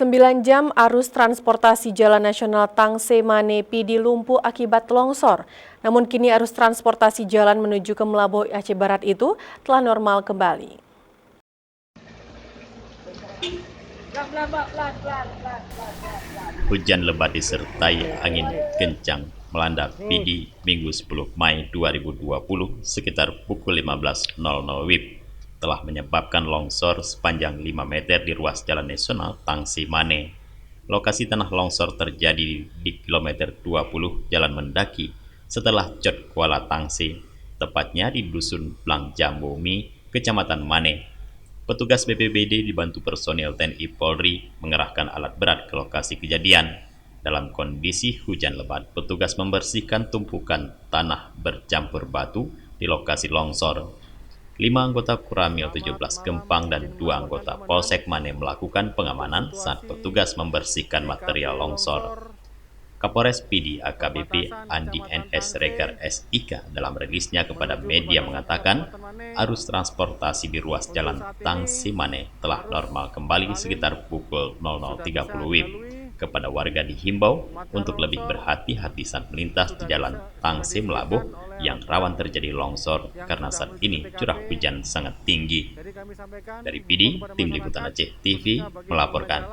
9 jam arus transportasi Jalan Nasional Tangse Mane Pidi lumpuh akibat longsor. Namun kini arus transportasi jalan menuju ke Melaboh Aceh Barat itu telah normal kembali. Hujan lebat disertai angin kencang melanda Pidi Minggu 10 Mei 2020 sekitar pukul 15.00 WIB telah menyebabkan longsor sepanjang 5 meter di ruas Jalan Nasional Tangse Mane. Lokasi tanah longsor terjadi di kilometer 20 Jalan Mendaki setelah Cot Kuala Tangse, tepatnya di Dusun Blang Jambomi, Kecamatan Mane. Petugas BPBD dibantu personil TNI Polri mengerahkan alat berat ke lokasi kejadian. Dalam kondisi hujan lebat, petugas membersihkan tumpukan tanah bercampur batu di lokasi longsor. 5 anggota Kuramil 17 Gempang dan 2 anggota Polsek Mane melakukan pengamanan saat petugas membersihkan material longsor. Kapolres Pidi AKBP Andi NS Regar SIK dalam rilisnya kepada media mengatakan arus transportasi di ruas jalan Tangse Mane telah normal kembali sekitar pukul 00.30 WIB. Kepada warga dihimbau untuk lebih berhati-hati saat melintas di jalan Tangse Melaboh yang rawan terjadi longsor karena saat ini curah hujan sangat tinggi. Dari Pidi, Tim Liputan Aceh TV melaporkan.